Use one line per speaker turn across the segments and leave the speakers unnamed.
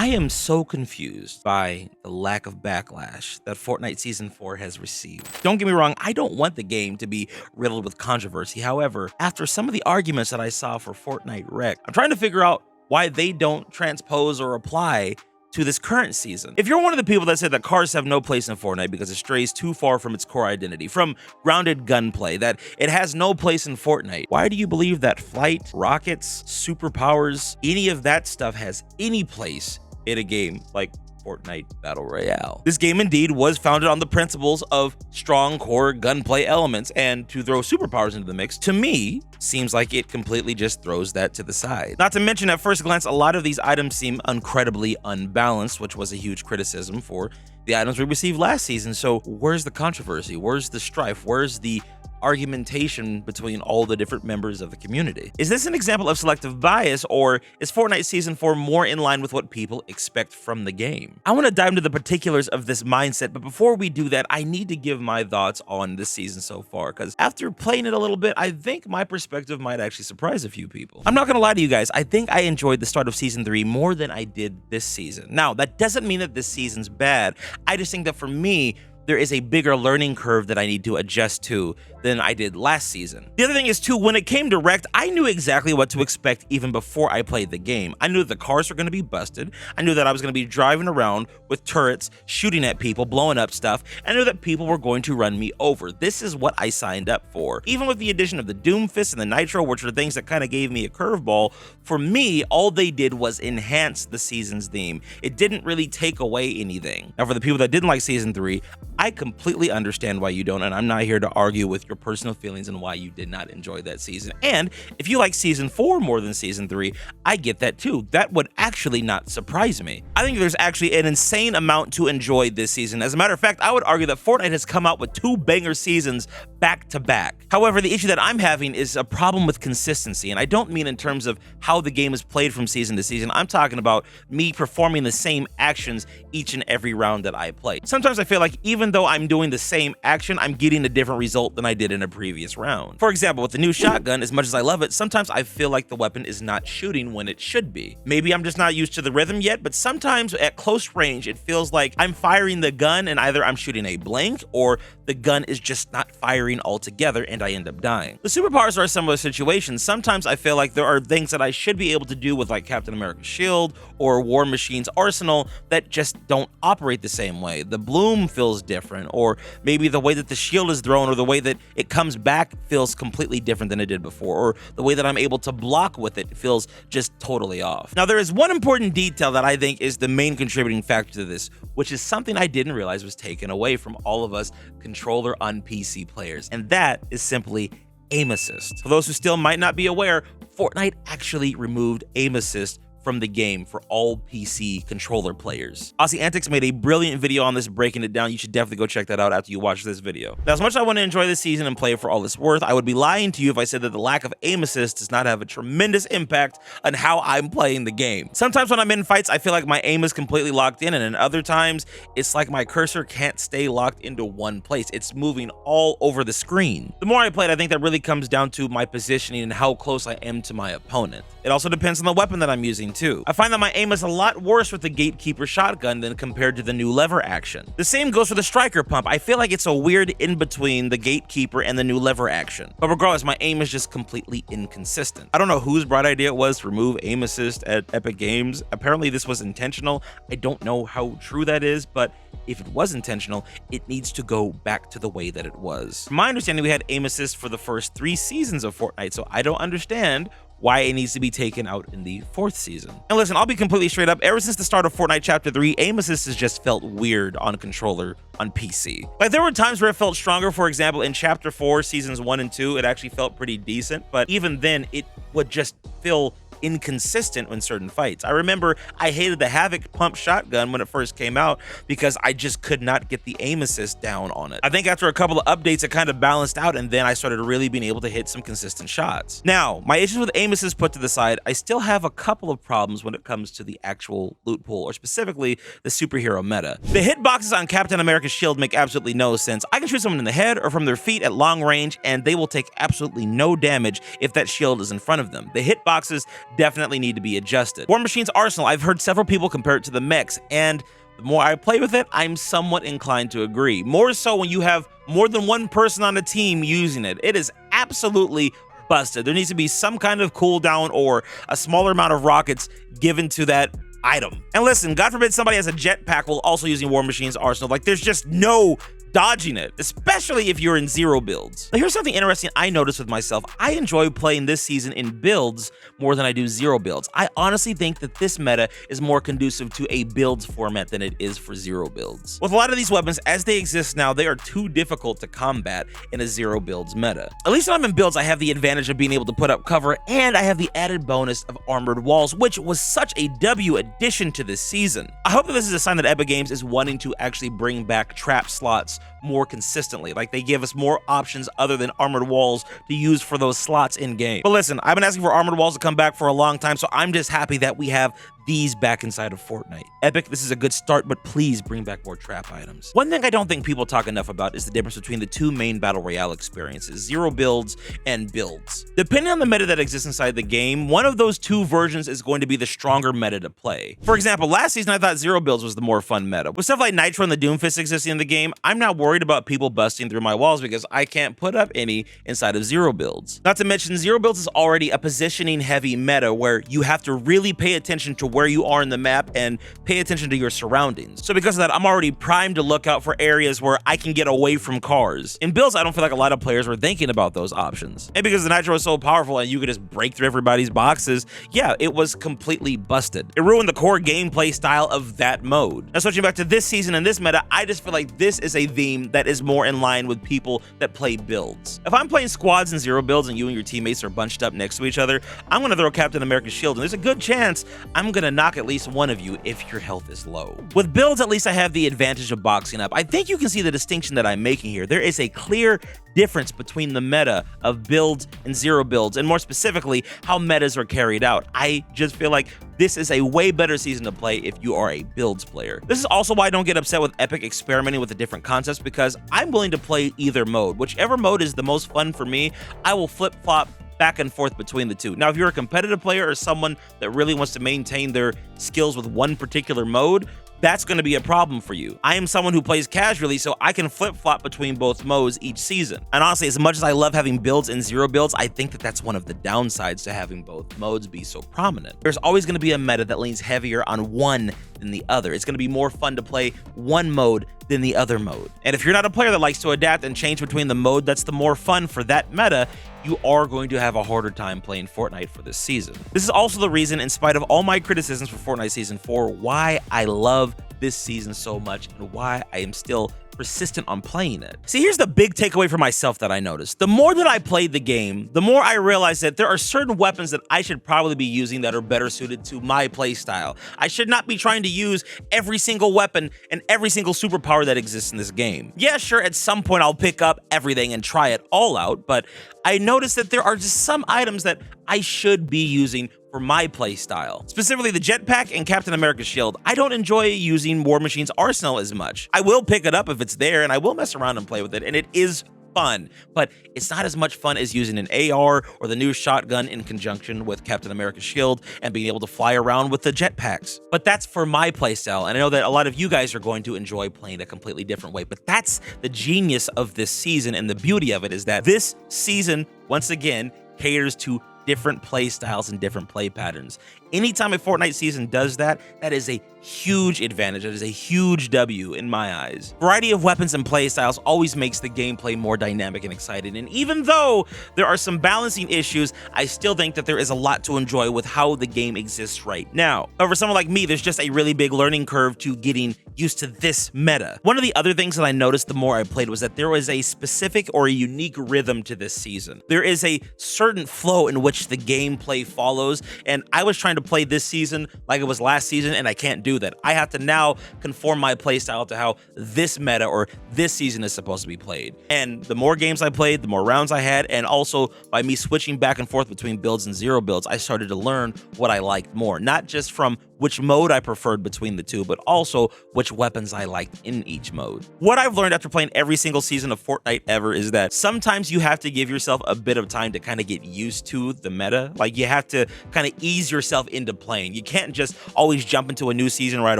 I am so confused by the lack of backlash that Fortnite Season 4 has received. Don't get me wrong, I don't want the game to be riddled with controversy. However, after some of the arguments that I saw for Fortnite Rec, I'm trying to figure out why they don't transpose or apply to this current season. If you're one of the people that said that cars have no place in Fortnite because it strays too far from its core identity, from grounded gunplay, that it has no place in Fortnite, why do you believe that flight, rockets, superpowers, any of that stuff has any place in a game like Fortnite Battle Royale? This game indeed was founded on the principles of strong core gunplay elements, and to throw superpowers into the mix, to me, seems like it completely just throws that to the side. Not to mention, at first glance, a lot of these items seem incredibly unbalanced, which was a huge criticism for the items we received last season. So where's the controversy? Where's the strife? Where's the argumentation between all the different members of the community? Is this an example of selective bias, or is Fortnite Season 4 more in line with what people expect from the game? I want to dive into the particulars of this mindset, but before we do that, I need to give my thoughts on this season so far, because after playing it a little bit, I think my perspective might actually surprise a few people. I'm not gonna lie to you guys, I think I enjoyed the start of Season 3 more than I did this season. Now, that doesn't mean that this season's bad. I just think that for me, there is a bigger learning curve that I need to adjust to than I did last season. The other thing is too, when it came to Wrecked, I knew exactly what to expect even before I played the game. I knew that the cars were going to be busted. I knew that I was going to be driving around with turrets, shooting at people, blowing up stuff. I knew that people were going to run me over. This is what I signed up for. Even with the addition of the Doomfist and the Nitro, which are things that kind of gave me a curveball, for me, all they did was enhance the season's theme. It didn't really take away anything. Now, for the people that didn't like Season 3, I completely understand why you don't, and I'm not here to argue with your personal feelings and why you did not enjoy that season. And if you like Season 4 more than Season 3, I get that too. That would actually not surprise me. I think there's actually an insane amount to enjoy this season. As a matter of fact, I would argue that Fortnite has come out with 2 banger seasons back to back. However, the issue that I'm having is a problem with consistency, and I don't mean in terms of how the game is played from season to season. I'm talking about me performing the same actions each and every round that I play. Sometimes I feel like even though I'm doing the same action, I'm getting a different result than I did in a previous round. For example, with the new shotgun, as much as I love it, sometimes I feel like the weapon is not shooting when it should be. Maybe I'm just not used to the rhythm yet, but sometimes at close range, it feels like I'm firing the gun and either I'm shooting a blank or the gun is just not firing altogether and I end up dying. The superpowers are a similar situation. Sometimes I feel like there are things that I should be able to do with like Captain America's shield or War Machine's arsenal that just don't operate the same way. The bloom feels different, or maybe the way that the shield is thrown or the way that it comes back feels completely different than it did before, or the way that I'm able to block with it feels just totally off. Now, there is one important detail that I think is the main contributing factor to this, which is something I didn't realize was taken away from all of us controller on PC players, and that is simply aim assist. For those who still might not be aware, Fortnite actually removed aim assist from the game for all PC controller players. Aussie Antics made a brilliant video on this, breaking it down. You should definitely go check that out after you watch this video. Now, as much as I want to enjoy this season and play it for all it's worth, I would be lying to you if I said that the lack of aim assist does not have a tremendous impact on how I'm playing the game. Sometimes when I'm in fights, I feel like my aim is completely locked in, and in other times, it's like my cursor can't stay locked into one place. It's moving all over the screen. The more I play it, I think that really comes down to my positioning and how close I am to my opponent. It also depends on the weapon that I'm using too. I find that my aim is a lot worse with the Gatekeeper shotgun than compared to the new lever action. The same goes for the Striker pump. I feel like it's a weird in between the Gatekeeper and the new lever action. But regardless, my aim is just completely inconsistent. I don't know whose bright idea it was to remove aim assist at Epic Games. Apparently this was intentional. I don't know how true that is, but if it was intentional, it needs to go back to the way that it was. From my understanding, we had aim assist for the first 3 seasons of Fortnite, so I don't understand why it needs to be taken out in the 4th season. And listen, I'll be completely straight up, ever since the start of Fortnite Chapter 3, aim assist has just felt weird on controller on PC. Like, there were times where it felt stronger. For example, in Chapter 4, Seasons 1 and 2, it actually felt pretty decent, but even then, it would just feel inconsistent in certain fights. I remember I hated the Havoc pump shotgun when it first came out because I just could not get the aim assist down on it. I think after a couple of updates, it kind of balanced out, and then I started really being able to hit some consistent shots. Now, my issues with aim assist put to the side, I still have a couple of problems when it comes to the actual loot pool, or specifically the superhero meta. The hitboxes on Captain America's shield make absolutely no sense. I can shoot someone in the head or from their feet at long range, and they will take absolutely no damage if that shield is in front of them. The hitboxes definitely need to be adjusted. War Machine's arsenal, I've heard several people compare it to the mechs, and the more I play with it, I'm somewhat inclined to agree. More so when you have more than one person on a team using it. It is absolutely busted. There needs to be some kind of cooldown or a smaller amount of rockets given to that item. And listen, God forbid somebody has a jetpack while also using War Machine's arsenal. Like, there's just no dodging it, especially if you're in zero builds. Now, here's something interesting I noticed with myself. I enjoy playing this season in builds more than I do zero builds. I honestly think that this meta is more conducive to a builds format than it is for zero builds. With a lot of these weapons, as they exist now, they are too difficult to combat in a zero builds meta. At least when I'm in builds, I have the advantage of being able to put up cover, and I have the added bonus of armored walls, which was such a W addition to this season. I hope that this is a sign that Epic Games is wanting to actually bring back trap slots more consistently. Like, they give us more options other than armored walls to use for those slots in game. But listen, I've been asking for armored walls to come back for a long time, so I'm just happy that we have these back inside of Fortnite. Epic, this is a good start, but please bring back more trap items. One thing I don't think people talk enough about is the difference between the two main battle royale experiences, zero builds and builds. Depending on the meta that exists inside the game, one of those two versions is going to be the stronger meta to play. For example, last season I thought zero builds was the more fun meta. With stuff like Nitro and the Doomfist existing in the game, I'm not worried about people busting through my walls because I can't put up any inside of zero builds. Not to mention, zero builds is already a positioning heavy meta where you have to really pay attention to where you are in the map and pay attention to your surroundings. So because of that, I'm already primed to look out for areas where I can get away from cars. In builds, I don't feel like a lot of players were thinking about those options. And because the Nitro is so powerful and you could just break through everybody's boxes, yeah, it was completely busted. It ruined the core gameplay style of that mode. Now, switching back to this season and this meta, I just feel like this is a theme that is more in line with people that play builds. If I'm playing squads and zero builds and you and your teammates are bunched up next to each other, I'm gonna throw Captain America's shield, and there's a good chance I'm gonna knock at least one of you if your health is low. With builds, at least I have the advantage of boxing up. I think you can see the distinction that I'm making here. There is a clear difference between the meta of builds and zero builds, and more specifically, how metas are carried out. I just feel like this is a way better season to play if you are a builds player. This is also why I don't get upset with Epic experimenting with the different concepts, because I'm willing to play either mode. Whichever mode is the most fun for me, I will flip-flop back and forth between the two. Now, if you're a competitive player or someone that really wants to maintain their skills with one particular mode, that's going to be a problem for you. I am someone who plays casually, so I can flip-flop between both modes each season. And honestly, as much as I love having builds and zero builds, I think that that's one of the downsides to having both modes be so prominent. There's always going to be a meta that leans heavier on one than the other. It's going to be more fun to play one mode than the other mode. And if you're not a player that likes to adapt and change between the mode that's the more fun for that meta, you are going to have a harder time playing Fortnite for this season. This is also the reason, in spite of all my criticisms for Fortnite Season 4, why I love this season so much and why I am still persistent on playing it. See, here's the big takeaway for myself that I noticed. The more that I played the game, the more I realized that there are certain weapons that I should probably be using that are better suited to my play style. I should not be trying to use every single weapon and every single superpower that exists in this game. Yeah, sure, at some point I'll pick up everything and try it all out, but I noticed that there are just some items that I should be using for my play style. Specifically the jetpack and Captain America's shield. I don't enjoy using War Machine's arsenal as much. I will pick it up if it's there and I will mess around and play with it, and it is fun, but it's not as much fun as using an AR or the new shotgun in conjunction with Captain America's shield and being able to fly around with the jetpacks. But that's for my playstyle, and I know that a lot of you guys are going to enjoy playing a completely different way, but that's the genius of this season, and the beauty of it is that this season, once again, caters to different play styles and different play patterns. Anytime a Fortnite season does that, that is a huge advantage. That is a huge W in my eyes. Variety of weapons and play styles always makes the gameplay more dynamic and exciting. And even though there are some balancing issues, I still think that there is a lot to enjoy with how the game exists right now. However, someone like me, there's just a really big learning curve to getting used to this meta. One of the other things that I noticed the more I played was that there was a specific or a unique rhythm to this season. There is a certain flow in which the gameplay follows, and I was trying to to play this season like it was last season, and I can't do that. I have to now conform my playstyle to how this meta or this season is supposed to be played. And the more games I played, the more rounds I had, and also by me switching back and forth between builds and zero builds, I started to learn what I liked more, not just from which mode I preferred between the two, but also which weapons I liked in each mode. What I've learned after playing every single season of Fortnite ever is that sometimes you have to give yourself a bit of time to kind of get used to the meta. Like, you have to kind of ease yourself into playing. You can't just always jump into a new season right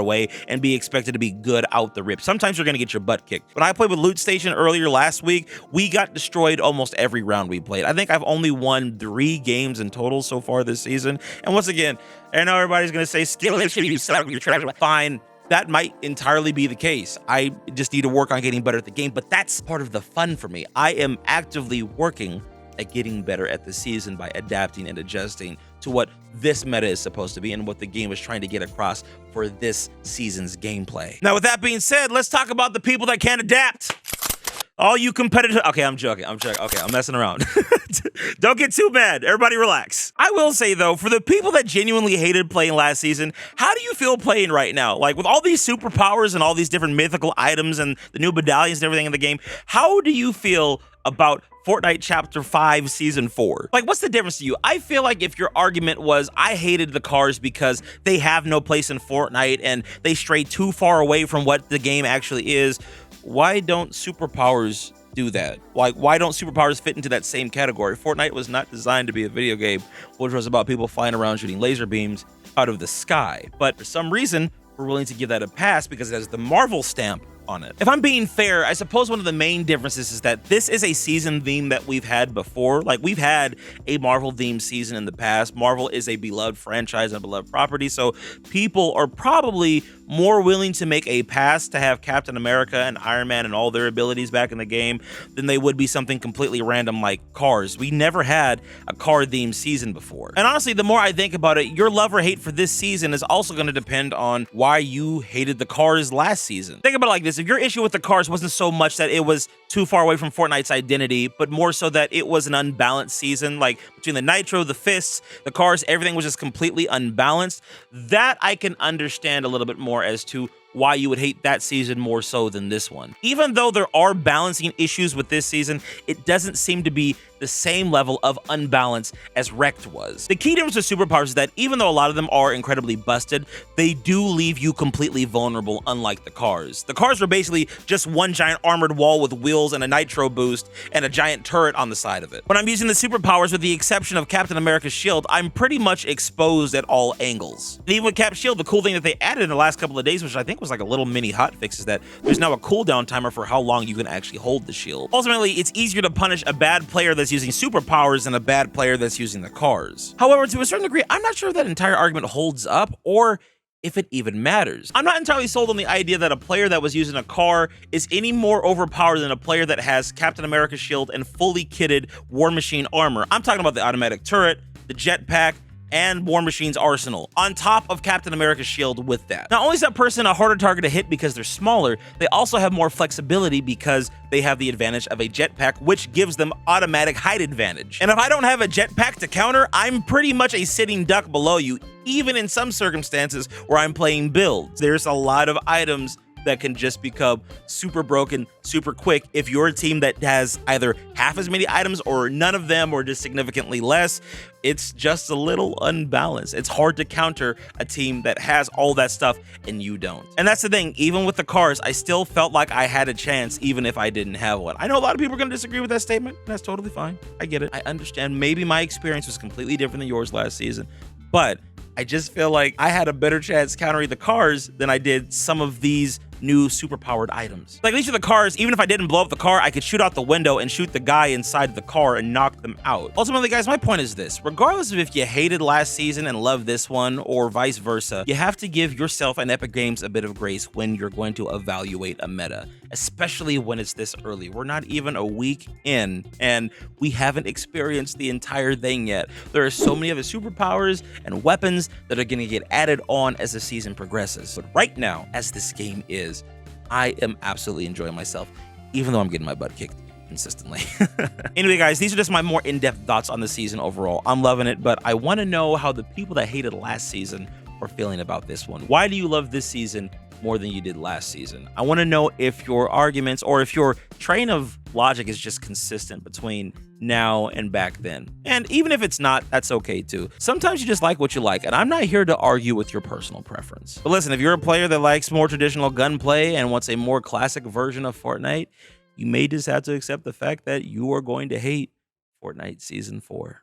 away and be expected to be good out the rip. Sometimes you're going to get your butt kicked. When I played with Loot Station earlier last week, we got destroyed almost every round we played. I think I've only won 3 games in total so far this season. And once again, I know everybody's going to say, skill issue, you suck, you're trash. Fine. That might entirely be the case. I just need to work on getting better at the game, but that's part of the fun for me. I am actively working at getting better at the season by adapting and adjusting to what this meta is supposed to be and what the game is trying to get across for this season's gameplay. Now, with that being said, let's talk about the people that can't adapt. All you competitors. Okay, I'm joking. Okay, I'm messing around. Don't get too mad. Everybody relax. I will say, though, for the people that genuinely hated playing last season, how do you feel playing right now? Like, with all these superpowers and all these different mythical items and the new medallions and everything in the game, how do you feel about Fortnite Chapter 5 Season 4? Like, what's the difference to you? I feel like if your argument was, I hated the cars because they have no place in Fortnite and they stray too far away from what the game actually is, why don't superpowers do that? Like, why don't superpowers fit into that same category? Fortnite was not designed to be a video game, which was about people flying around shooting laser beams out of the sky. But for some reason, we're willing to give that a pass because it has the Marvel stamp on it. If I'm being fair, I suppose one of the main differences is that this is a season theme that we've had before. Like, we've had a Marvel themed season in the past. Marvel is a beloved franchise and a beloved property, so people are probably more willing to make a pass to have Captain America and Iron Man and all their abilities back in the game than they would be something completely random like cars. We never had a car themed season before. And honestly, the more I think about it, your love or hate for this season is also going to depend on why you hated the cars last season. Think about it like this. If your issue with the cars wasn't so much that it was too far away from Fortnite's identity, but more so that it was an unbalanced season, like between the nitro, the fists, the cars, everything was just completely unbalanced, that I can understand a little bit more as to why you would hate that season more so than this one. Even though there are balancing issues with this season, it doesn't seem to be the same level of unbalance as Wrecked was. The key difference with superpowers is that even though a lot of them are incredibly busted, they do leave you completely vulnerable, unlike the cars. The cars were basically just one giant armored wall with wheels and a nitro boost and a giant turret on the side of it. When I'm using the superpowers, with the exception of Captain America's shield, I'm pretty much exposed at all angles. And even with Cap's shield, the cool thing that they added in the last couple of days, which I think was like a little mini hotfix, is that there's now a cooldown timer for how long you can actually hold the shield. Ultimately, it's easier to punish a bad player that's using superpowers than a bad player that's using the cars. However, to a certain degree, I'm not sure if that entire argument holds up or if it even matters. I'm not entirely sold on the idea that a player that was using a car is any more overpowered than a player that has Captain America's shield and fully kitted War Machine armor. I'm talking about the automatic turret, the jetpack, and War Machine's arsenal, on top of Captain America's shield with that. Not only is that person a harder target to hit because they're smaller, they also have more flexibility because they have the advantage of a jetpack, which gives them automatic height advantage. And if I don't have a jetpack to counter, I'm pretty much a sitting duck below you, even in some circumstances where I'm playing builds. There's a lot of items that can just become super broken super quick if you're a team that has either half as many items or none of them or just significantly less. It's just a little unbalanced. It's hard to counter a team that has all that stuff and you don't. And that's the thing, even with the cars, I still felt like I had a chance even if I didn't have one. I know a lot of people are going to disagree with that statement. That's totally fine. I get it. I understand. Maybe my experience was completely different than yours last season, but I just feel like I had a better chance countering the cars than I did some of these new superpowered items. Like, at least with the cars, even if I didn't blow up the car, I could shoot out the window and shoot the guy inside the car and knock them out. Ultimately, guys, my point is this. Regardless of if you hated last season and loved this one or vice versa, you have to give yourself and Epic Games a bit of grace when you're going to evaluate a meta, especially when it's this early. We're not even a week in and we haven't experienced the entire thing yet. There are so many other superpowers and weapons that are going to get added on as the season progresses. But right now, as this game is, I am absolutely enjoying myself, even though I'm getting my butt kicked consistently. Anyway, guys, these are just my more in-depth thoughts on the season overall. I'm loving it, but I want to know how the people that hated last season are feeling about this one. Why do you love this season more than you did last season? I want to know if your arguments or if your train of logic is just consistent between now and back then. And even if it's not, that's okay too. Sometimes you just like what you like, and I'm not here to argue with your personal preference. But listen, if you're a player that likes more traditional gunplay and wants a more classic version of Fortnite, you may just have to accept the fact that you are going to hate Fortnite Season 4.